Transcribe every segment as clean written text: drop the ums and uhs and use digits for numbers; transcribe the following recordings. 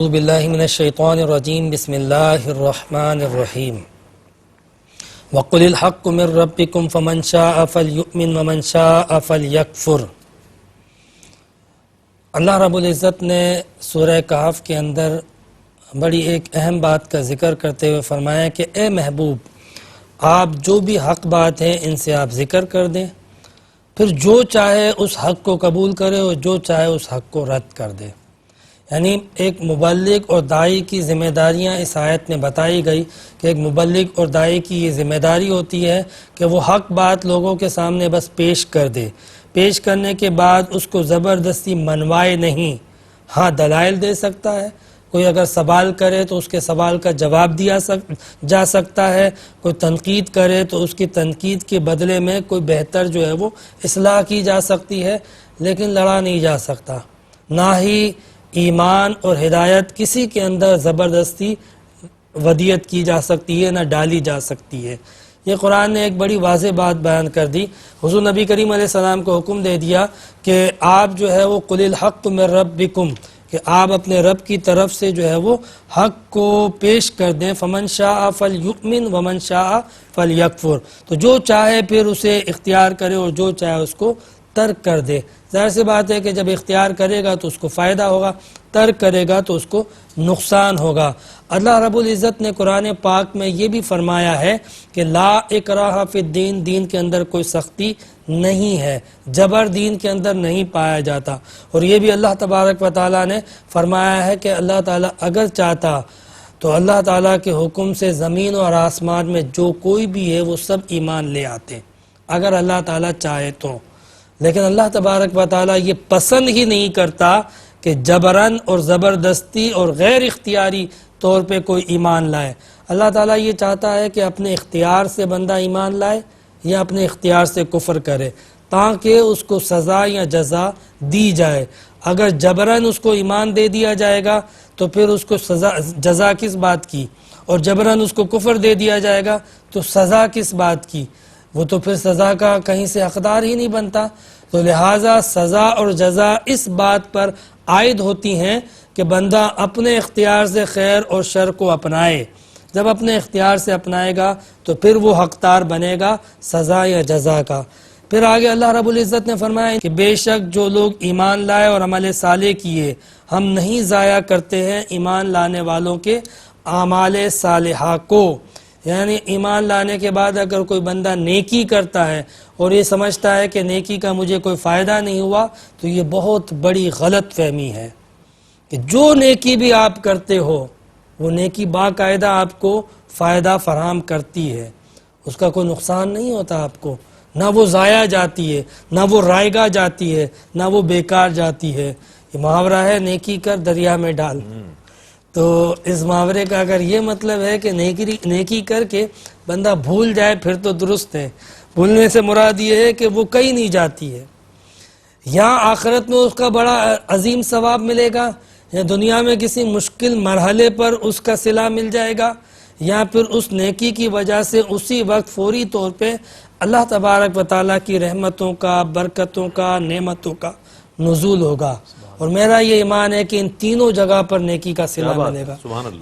اعوذ باللہ من الشیطان الرجیم بسم اللہ الرحمن الرحیم وقل الحق من ربکم فمن شاء فلیؤمن ومن شاء فلیکفر۔ اللہ رب العزت نے سورہ کہف کے اندر بڑی ایک اہم بات کا ذکر کرتے ہوئے فرمایا کہ اے محبوب، آپ جو بھی حق بات ہے ان سے آپ ذکر کر دیں، پھر جو چاہے اس حق کو قبول کرے اور جو چاہے اس حق کو رد کر دے۔ یعنی ایک مبلغ اور داعی کی ذمہ داریاں اس آیت میں بتائی گئی کہ ایک مبلغ اور داعی کی یہ ذمہ داری ہوتی ہے کہ وہ حق بات لوگوں کے سامنے بس پیش کر دے، پیش کرنے کے بعد اس کو زبردستی منوائے نہیں، ہاں دلائل دے سکتا ہے، کوئی اگر سوال کرے تو اس کے سوال کا جواب دیا جا سکتا ہے، کوئی تنقید کرے تو اس کی تنقید کے بدلے میں کوئی بہتر جو ہے وہ اصلاح کی جا سکتی ہے، لیکن لڑا نہیں جا سکتا۔ نہ ہی ایمان اور ہدایت کسی کے اندر زبردستی ودیت کی جا سکتی ہے، نہ ڈالی جا سکتی ہے۔ یہ قرآن نے ایک بڑی واضح بات بیان کر دی۔ حضور نبی کریم علیہ السلام کو حکم دے دیا کہ آپ جو ہے وہ قل الحق من ربکم، کہ آپ اپنے رب کی طرف سے جو ہے وہ حق کو پیش کر دیں، فمن شاء فلیؤمن ومن شاء فلیکفر، تو جو چاہے پھر اسے اختیار کرے اور جو چاہے اس کو ترک کر دے۔ ظاہر سی بات ہے کہ جب اختیار کرے گا تو اس کو فائدہ ہوگا، ترک کرے گا تو اس کو نقصان ہوگا۔ اللہ رب العزت نے قرآن پاک میں یہ بھی فرمایا ہے کہ لا اکراہ فی الدین، دین کے اندر کوئی سختی نہیں ہے، جبر دین کے اندر نہیں پایا جاتا۔ اور یہ بھی اللہ تبارک و تعالیٰ نے فرمایا ہے کہ اللہ تعالیٰ اگر چاہتا تو اللہ تعالیٰ کے حکم سے زمین اور آسمان میں جو کوئی بھی ہے وہ سب ایمان لے آتے، اگر اللہ تعالیٰ چاہے تو۔ لیکن اللہ تبارک و تعالیٰ یہ پسند ہی نہیں کرتا کہ جبراً اور زبردستی اور غیر اختیاری طور پہ کوئی ایمان لائے۔ اللہ تعالیٰ یہ چاہتا ہے کہ اپنے اختیار سے بندہ ایمان لائے یا اپنے اختیار سے کفر کرے، تاکہ اس کو سزا یا جزا دی جائے۔ اگر جبراً اس کو ایمان دے دیا جائے گا تو پھر اس کو جزا کس بات کی، اور جبراً اس کو کفر دے دیا جائے گا تو سزا کس بات کی؟ وہ تو پھر سزا کا کہیں سے حقدار ہی نہیں بنتا۔ تو لہٰذا سزا اور جزا اس بات پر عائد ہوتی ہیں کہ بندہ اپنے اختیار سے خیر اور شر کو اپنائے۔ جب اپنے اختیار سے اپنائے گا تو پھر وہ حقدار بنے گا سزا یا جزا کا۔ پھر آگے اللہ رب العزت نے فرمایا کہ بے شک جو لوگ ایمان لائے اور عمل صالح کیے، ہم نہیں ضائع کرتے ہیں ایمان لانے والوں کے اعمال صالحہ کو۔ یعنی ایمان لانے کے بعد اگر کوئی بندہ نیکی کرتا ہے اور یہ سمجھتا ہے کہ نیکی کا مجھے کوئی فائدہ نہیں ہوا، تو یہ بہت بڑی غلط فہمی ہے کہ جو نیکی بھی آپ کرتے ہو وہ نیکی باقاعدہ آپ کو فائدہ فراہم کرتی ہے، اس کا کوئی نقصان نہیں ہوتا آپ کو، نہ وہ ضائع جاتی ہے، نہ وہ رائگاں جاتی ہے، نہ وہ بیکار جاتی ہے۔ یہ محاورہ ہے نیکی کر دریا میں ڈال۔ تو اس محاورے کا اگر یہ مطلب ہے کہ نیکی کر کے بندہ بھول جائے پھر تو درست ہے، بھولنے سے مراد یہ ہے کہ وہ کہیں نہیں جاتی ہے، یا آخرت میں اس کا بڑا عظیم ثواب ملے گا، یا دنیا میں کسی مشکل مرحلے پر اس کا صلہ مل جائے گا، یا پھر اس نیکی کی وجہ سے اسی وقت فوری طور پہ اللہ تبارک و تعالیٰ کی رحمتوں کا، برکتوں کا، نعمتوں کا نزول ہوگا۔ اور میرا یہ ایمان ہے کہ ان تینوں جگہ پر نیکی کا صلہ ملے گا،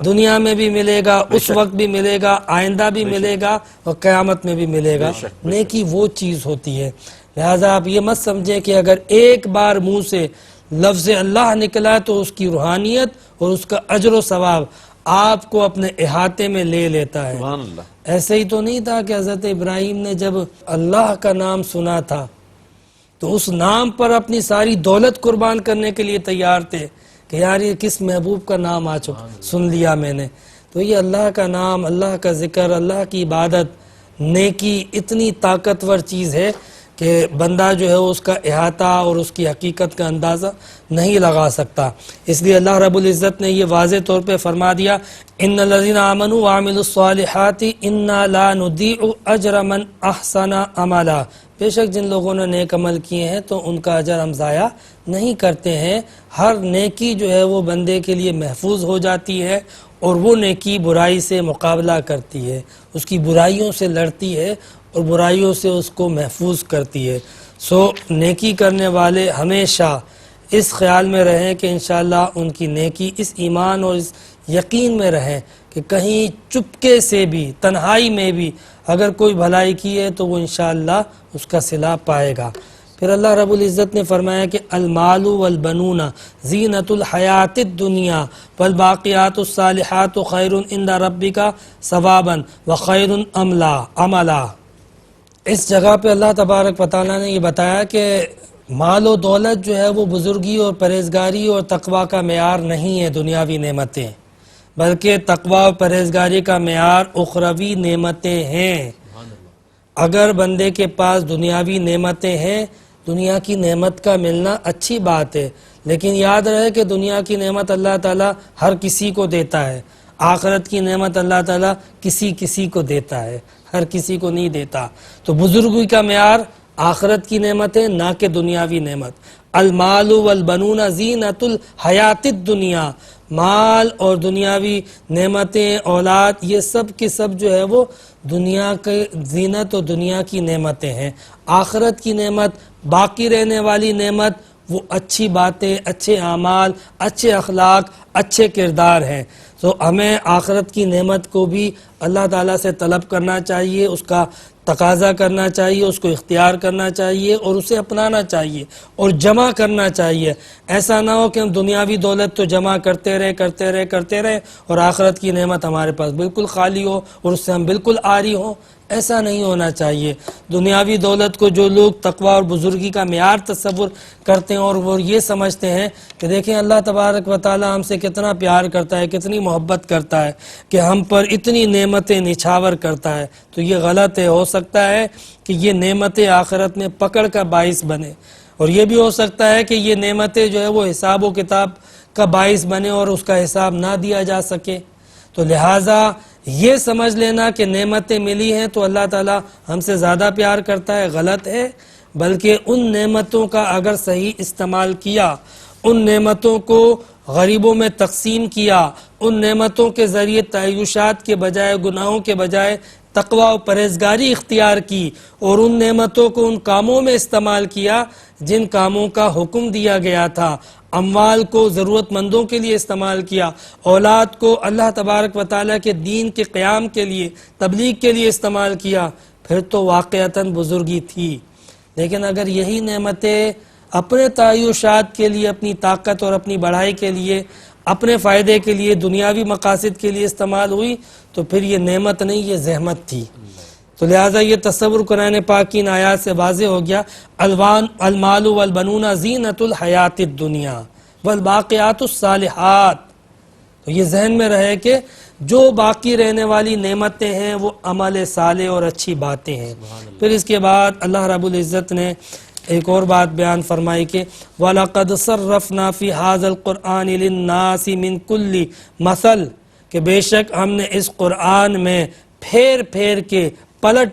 دنیا میں بھی ملے گا، اس وقت بھی ملے گا، آئندہ بھی ملے گا، اور قیامت میں بھی ملے گا۔ نیکی وہ چیز ہوتی ہے۔ لہٰذا آپ یہ مت سمجھیں کہ اگر ایک بار منہ سے لفظ اللہ نکلا تو اس کی روحانیت اور اس کا اجر و ثواب آپ کو اپنے احاطے میں لے لیتا ہے۔ ایسے ہی تو نہیں تھا کہ حضرت ابراہیم نے جب اللہ کا نام سنا تھا تو اس نام پر اپنی ساری دولت قربان کرنے کے لیے تیار تھے کہ یار یہ کس محبوب کا نام آ چکا، سن لیا میں نے۔ تو یہ اللہ کا نام، اللہ کا ذکر، اللہ کی عبادت، نیکی اتنی طاقتور چیز ہے کہ بندہ جو ہے اس کا احاطہ اور اس کی حقیقت کا اندازہ نہیں لگا سکتا۔ اس لیے اللہ رب العزت نے یہ واضح طور پہ فرما دیا، ان الذین آمنوا وعملوا الصالحات انا لا نضیع اجر من احسن عملا، بے شک جن لوگوں نے نیک عمل کیے ہیں تو ان کا اجر ہم ضائع نہیں کرتے ہیں۔ ہر نیکی جو ہے وہ بندے کے لیے محفوظ ہو جاتی ہے، اور وہ نیکی برائی سے مقابلہ کرتی ہے، اس کی برائیوں سے لڑتی ہے اور برائیوں سے اس کو محفوظ کرتی ہے۔ سو نیکی کرنے والے ہمیشہ اس خیال میں رہیں کہ انشاءاللہ ان کی نیکی اس ایمان اور اس یقین میں رہیں کہ کہیں چپکے سے بھی تنہائی میں بھی اگر کوئی بھلائی کی ہے تو وہ انشاءاللہ اس کا صلہ پائے گا۔ پھر اللہ رب العزت نے فرمایا کہ المال والبنون زینت الحیات الدنیا والباقیات الصالحات خیر عند ربک ثوابا وخیر عملا۔ اس جگہ پہ اللہ تبارک و تعالیٰ نے یہ بتایا کہ مال و دولت جو ہے وہ بزرگی اور پرہیزگاری اور تقوی کا معیار نہیں ہے دنیاوی نعمتیں، بلکہ تقوی اور پرہیزگاری کا معیار اخروی نعمتیں ہیں۔ اگر بندے کے پاس دنیاوی نعمتیں ہیں، دنیا کی نعمت کا ملنا اچھی بات ہے، لیکن یاد رہے کہ دنیا کی نعمت اللہ تعالیٰ ہر کسی کو دیتا ہے، آخرت کی نعمت اللہ تعالیٰ کسی کو دیتا ہے، ہر کسی کو نہیں دیتا۔ تو بزرگی کا معیار آخرت کی نعمت ہے، نہ کہ دنیاوی نعمت۔ المال والبنون زینت الحیات الدنیا، مال اور دنیاوی نعمتیں، اولاد، یہ سب کے سب جو ہے وہ دنیا کے زینت اور دنیا کی نعمتیں ہیں۔ آخرت کی نعمت، باقی رہنے والی نعمت، وہ اچھی باتیں، اچھے اعمال، اچھے اخلاق، اچھے کردار ہیں۔ تو ہمیں آخرت کی نعمت کو بھی اللہ تعالیٰ سے طلب کرنا چاہیے، اس کا تقاضا کرنا چاہیے، اس کو اختیار کرنا چاہیے اور اسے اپنانا چاہیے اور جمع کرنا چاہیے۔ ایسا نہ ہو کہ ہم دنیاوی دولت تو جمع کرتے رہے اور آخرت کی نعمت ہمارے پاس بالکل خالی ہو اور اس سے ہم بالکل عاری ہوں۔ ایسا نہیں ہونا چاہیے۔ دنیاوی دولت کو جو لوگ تقوی اور بزرگی کا معیار تصور کرتے ہیں اور وہ یہ سمجھتے ہیں کہ دیکھیں اللہ تبارک و تعالی ہم سے کتنا پیار کرتا ہے، کتنی محبت کرتا ہے کہ ہم پر اتنی نعمتیں نچھاور کرتا ہے، تو یہ غلط ہے۔ ہو سکتا ہے کہ یہ نعمتیں آخرت میں پکڑ کا باعث بنے، اور یہ بھی ہو سکتا ہے کہ یہ نعمتیں جو ہے وہ حساب و کتاب کا باعث بنے اور اس کا حساب نہ دیا جا سکے۔ تو لہٰذا یہ سمجھ لینا کہ نعمتیں ملی ہیں تو اللہ تعالیٰ ہم سے زیادہ پیار کرتا ہے، غلط ہے۔ بلکہ ان نعمتوں کا اگر صحیح استعمال کیا، ان نعمتوں کو غریبوں میں تقسیم کیا، ان نعمتوں کے ذریعے تعیشات کے بجائے، گناہوں کے بجائے تقوی و پرہیزگاری اختیار کی، اور ان نعمتوں کو ان کاموں میں استعمال کیا جن کاموں کا حکم دیا گیا تھا، اموال کو ضرورت مندوں کے لیے استعمال کیا، اولاد کو اللہ تبارک و تعالیٰ کے دین کے قیام کے لیے، تبلیغ کے لیے استعمال کیا، پھر تو واقعتاً بزرگی تھی۔ لیکن اگر یہی نعمتیں اپنے تعیشات کے لیے، اپنی طاقت اور اپنی بڑھائی کے لیے، اپنے فائدے کے لیے، دنیاوی مقاصد کے لیے استعمال ہوئی تو پھر یہ نعمت نہیں، یہ زحمت تھی۔ تو لہٰذا یہ تصور قرآن پاک کی ان آیات سے واضح ہو گیا، المال والبنون زینت الحیات الدنیا والباقیات الصالحات۔ تو یہ ذہن میں رہے کہ جو باقی رہنے والی نعمتیں ہیں وہ عمل صالح اور اچھی باتیں ہیں۔ پھر اس کے بعد اللہ رب العزت نے ایک اور بات بیان فرمائی کہ وَلَقَدْ صَرَّفْنَا فِي هَذَا الْقُرْآنِ لِلنَّاسِ مِنْ كُلِّ مَثَلٍ، کہ بے شک ہم نے اس قرآن میں پھیر پھیر کے،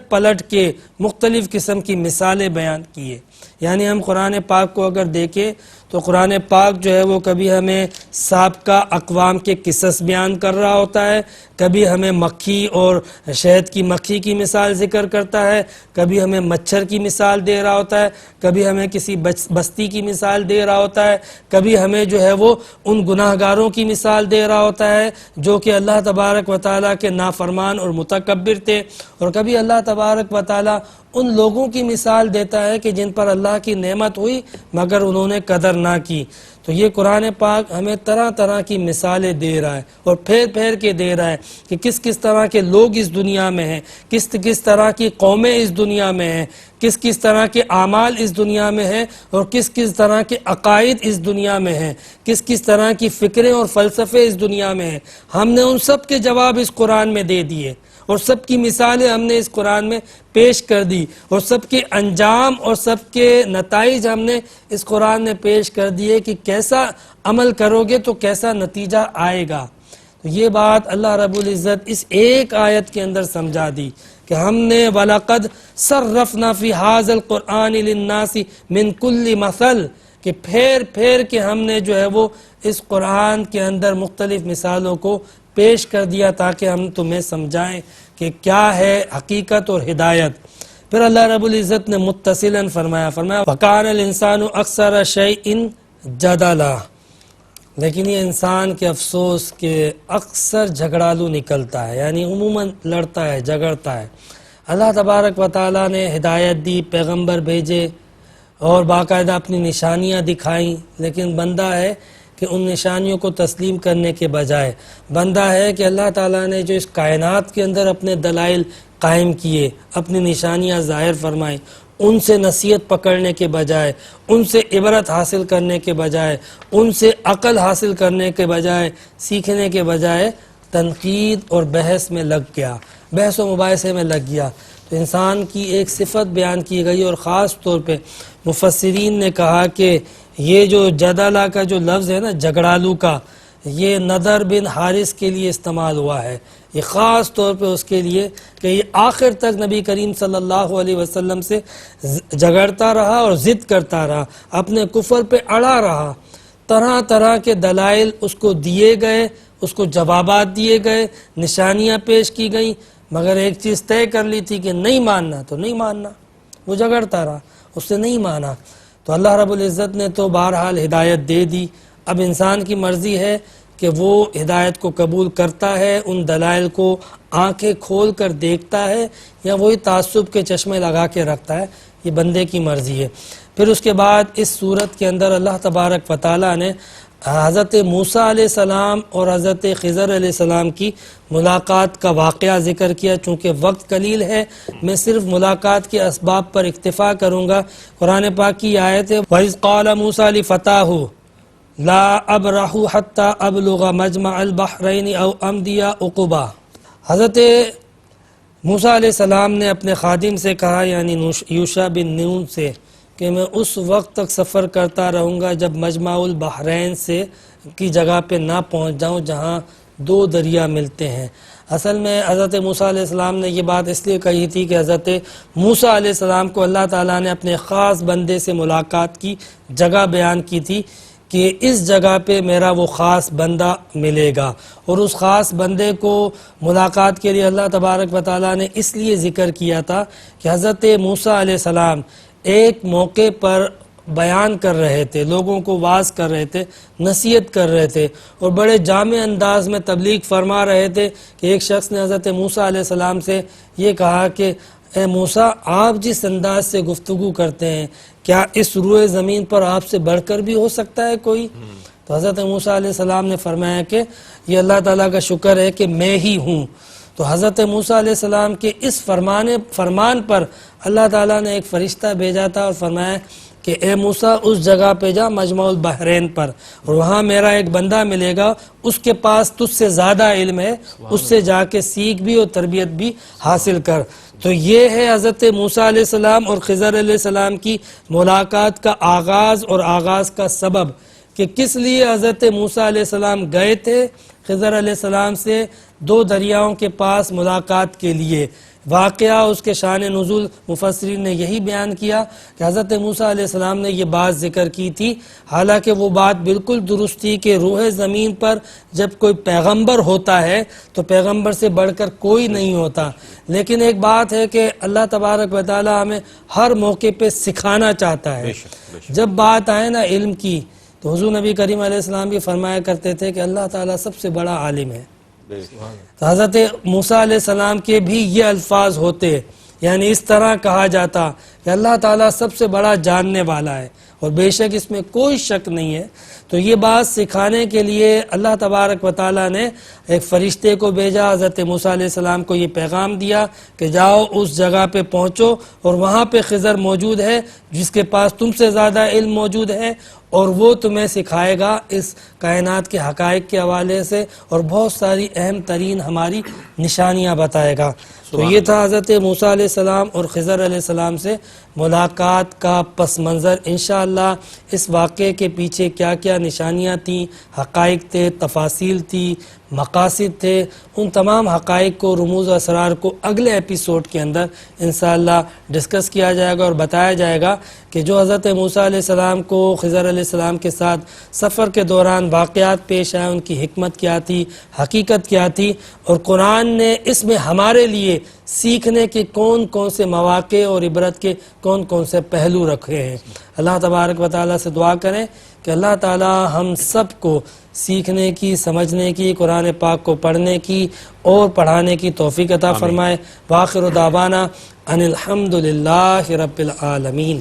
پلٹ کے مختلف قسم کی مثالیں بیان کیے۔ یعنی ہم قرآن پاک کو اگر دیکھیں تو قرآن پاک جو ہے وہ کبھی ہمیں سابقہ اقوام کے قصص بیان کر رہا ہوتا ہے، کبھی ہمیں مکھی اور شہد کی مکھی کی مثال ذکر کرتا ہے، کبھی ہمیں مچھر کی مثال دے رہا ہوتا ہے، کبھی ہمیں کسی بستی کی مثال دے رہا ہوتا ہے، کبھی ہمیں جو ہے وہ ان گناہ گاروں کی مثال دے رہا ہوتا ہے جو کہ اللہ تبارک و تعالیٰ کے نافرمان اور متکبر تھے، اور کبھی اللہ تبارک و تعالیٰ ان لوگوں کی مثال دیتا ہے کہ جن پر اللہ کی نعمت ہوئی مگر انہوں نے قدر نہ کی۔ تو یہ قرآن پاک ہمیں طرح طرح کی مثالیں دے رہا ہے اور پھیر پھیر کے دے رہا ہے کہ کس کس طرح کے لوگ اس دنیا میں ہیں، کس طرح کی قومیں اس دنیا میں ہیں، کس طرح کے اعمال اس دنیا میں ہیں، اور کس طرح کے عقائد اس دنیا میں ہیں، کس طرح کی فکریں اور فلسفے اس دنیا میں ہیں۔ ہم نے ان سب کے جواب اس قرآن میں دے دیے، اور سب کی مثالیں ہم نے اس قرآن میں پیش کر دی، اور سب کے انجام اور سب کے نتائج ہم نے اس قرآن میں پیش کر دیے کہ کیسا عمل کرو گے تو کیسا نتیجہ آئے گا۔ تو یہ بات اللہ رب العزت اس ایک آیت کے اندر سمجھا دی کہ ہم نے وَلَقَدْ صَرَّفْنَا فِي هَذَا الْقُرْآنِ لِلنَّاسِ مِنْ كُلِّ مَثَلٍ، کہ پھیر پھیر کے ہم نے جو ہے وہ اس قرآن کے اندر مختلف مثالوں کو پیش کر دیا تاکہ ہم تمہیں سمجھائیں کہ کیا ہے حقیقت اور ہدایت۔ پھر اللہ رب العزت نے متصلاً فرمایا وَكَانَ الْإِنسَانُ أَكْثَرَ شَيْءٍ جدلا، لیکن یہ انسان کے افسوس کہ اکثر جھگڑالو نکلتا ہے، یعنی عموماً لڑتا ہے، جھگڑتا ہے۔ اللہ تبارک و تعالیٰ نے ہدایت دی، پیغمبر بھیجے اور باقاعدہ اپنی نشانیاں دکھائیں، لیکن بندہ ہے کہ ان نشانیوں کو تسلیم کرنے کے بجائے، بندہ ہے کہ اللہ تعالیٰ نے جو اس کائنات کے اندر اپنے دلائل قائم کیے، اپنی نشانیاں ظاہر فرمائیں، ان سے نصیحت پکڑنے کے بجائے، ان سے عبرت حاصل کرنے کے بجائے، ان سے عقل حاصل کرنے کے بجائے، سیکھنے کے بجائے تنقید اور بحث میں لگ گیا، بحث و مباحثے میں لگ گیا۔ تو انسان کی ایک صفت بیان کی گئی، اور خاص طور پہ مفسرین نے کہا کہ یہ جو جدلہ کا جو لفظ ہے نا، جھگڑالو کا، یہ نضر بن حارث کے لیے استعمال ہوا ہے، یہ خاص طور پہ اس کے لیے کہ یہ آخر تک نبی کریم صلی اللہ علیہ وسلم سے جھگڑتا رہا اور ضد کرتا رہا، اپنے کفر پہ اڑا رہا، طرح طرح کے دلائل اس کو دیے گئے، اس کو جوابات دیے گئے، نشانیاں پیش کی گئیں، مگر ایک چیز طے کر لی تھی کہ نہیں ماننا تو نہیں ماننا، وہ جھگڑتا رہا، اس سے نہیں مانا۔ تو اللہ رب العزت نے تو بہرحال ہدایت دے دی، اب انسان کی مرضی ہے کہ وہ ہدایت کو قبول کرتا ہے، ان دلائل کو آنکھیں کھول کر دیکھتا ہے، یا وہی تعصب کے چشمے لگا کے رکھتا ہے، یہ بندے کی مرضی ہے۔ پھر اس کے بعد اس صورت کے اندر اللہ تبارک و تعالیٰ نے حضرت موسیٰ علیہ السلام اور حضرت خضر علیہ السلام کی ملاقات کا واقعہ ذکر کیا۔ چونکہ وقت قلیل ہے، میں صرف ملاقات کے اسباب پر اکتفا کروں گا۔ قرآن پاک کی آیت ہے وَإِذْ قَالَ مُوسَىٰ لِفَتَاهُ لَا أَبْرَحُ حَتَّى أَبْلُغَ مَجْمَعَ الْبَحْرَيْنِ أَوْ أَمْضِيَ حُقُبًا۔ حضرت موسیٰ علیہ السلام نے اپنے خادم سے کہا، یعنی یوشع بن نون سے، کہ میں اس وقت تک سفر کرتا رہوں گا جب مجمع البحرین سے کی جگہ پہ نہ پہنچ جاؤں جہاں دو دریا ملتے ہیں۔ اصل میں حضرت موسیٰ علیہ السلام نے یہ بات اس لیے کہی تھی کہ حضرت موسیٰ علیہ السلام کو اللہ تعالیٰ نے اپنے خاص بندے سے ملاقات کی جگہ بیان کی تھی کہ اس جگہ پہ میرا وہ خاص بندہ ملے گا، اور اس خاص بندے کو ملاقات کے لیے اللہ تبارک و تعالیٰ نے اس لیے ذکر کیا تھا کہ حضرت موسیٰ علیہ السلام ایک موقع پر بیان کر رہے تھے، لوگوں کو واعظ کر رہے تھے، نصیحت کر رہے تھے، اور بڑے جامع انداز میں تبلیغ فرما رہے تھے کہ ایک شخص نے حضرت موسیٰ علیہ السلام سے یہ کہا کہ اے موسیٰ، آپ جس انداز سے گفتگو کرتے ہیں، کیا اس روئے زمین پر آپ سے بڑھ کر بھی ہو سکتا ہے کوئی؟ تو حضرت موسیٰ علیہ السلام نے فرمایا کہ یہ اللہ تعالیٰ کا شکر ہے کہ میں ہی ہوں۔ تو حضرت موسیٰ علیہ السلام کے اس فرمان پر اللہ تعالیٰ نے ایک فرشتہ بھیجا تھا اور فرمایا کہ اے موسیٰ اس جگہ پہ جا مجمع البحرین پر، اور وہاں میرا ایک بندہ ملے گا، اس کے پاس تجھ سے زیادہ علم ہے، اس سے جا کے سیکھ بھی اور تربیت بھی حاصل کر۔ تو یہ ہے حضرت موسیٰ علیہ السلام اور خضر علیہ السلام کی ملاقات کا آغاز اور آغاز کا سبب کہ کس لیے حضرت موسیٰ علیہ السلام گئے تھے خضر علیہ السلام سے دو دریاؤں کے پاس ملاقات کے لیے۔ واقعہ اس کے شان نزول مفسرین نے یہی بیان کیا کہ حضرت موسیٰ علیہ السلام نے یہ بات ذکر کی تھی، حالانکہ وہ بات بالکل درست تھی کہ روح زمین پر جب کوئی پیغمبر ہوتا ہے تو پیغمبر سے بڑھ کر کوئی نہیں ہوتا، لیکن ایک بات ہے کہ اللہ تبارک و تعالیٰ ہمیں ہر موقع پہ سکھانا چاہتا ہے۔ جب بات آئے نا علم کی، تو حضور نبی کریم علیہ السلام بھی فرمایا کرتے تھے کہ اللہ تعالیٰ سب سے بڑا عالم ہے۔ تو حضرت موسیٰ علیہ السلام کے بھی یہ الفاظ ہوتے، یعنی اس طرح کہا جاتا کہ اللہ تعالیٰ سب سے بڑا جاننے والا ہے، اور بے شک اس میں کوئی شک نہیں ہے۔ تو یہ بات سکھانے کے لیے اللہ تبارک و تعالیٰ نے ایک فرشتے کو بھیجا، حضرت موسیٰ علیہ السلام کو یہ پیغام دیا کہ جاؤ اس جگہ پہ پہنچو، اور وہاں پہ خضر موجود ہے جس کے پاس تم سے زیادہ علم موجود ہے، اور وہ تمہیں سکھائے گا اس کائنات کے حقائق کے حوالے سے، اور بہت ساری اہم ترین ہماری نشانیاں بتائے گا۔ تو یہ تھا حضرت موسیٰ علیہ السلام اور خضر علیہ السلام سے ملاقات کا پس منظر۔ انشاءاللہ اس واقعے کے پیچھے کیا کیا نشانیاں تھیں، حقائق تھے، تفاصیل تھی، مقاصد تھے، ان تمام حقائق کو، رموز و اسرار کو اگلے ایپیسوڈ کے اندر انشاءاللہ ڈسکس کیا جائے گا اور بتایا جائے گا کہ جو حضرت موسیٰ علیہ السلام کو خضر علیہ السلام کے ساتھ سفر کے دوران واقعات پیش آئے، ان کی حکمت کیا تھی، حقیقت کیا تھی، اور قرآن نے اس میں ہمارے لیے سیکھنے کے کون کون سے مواقع اور عبرت کے کون کون سے پہلو رکھے ہیں۔ اللہ تبارک و تعالیٰ سے دعا کریں کہ اللہ تعالی ہم سب کو سیکھنے کی، سمجھنے کی، قرآن پاک کو پڑھنے کی اور پڑھانے کی توفیق عطا فرمائے۔ وآخر دعوانا ان الحمد للہ رب العالمین۔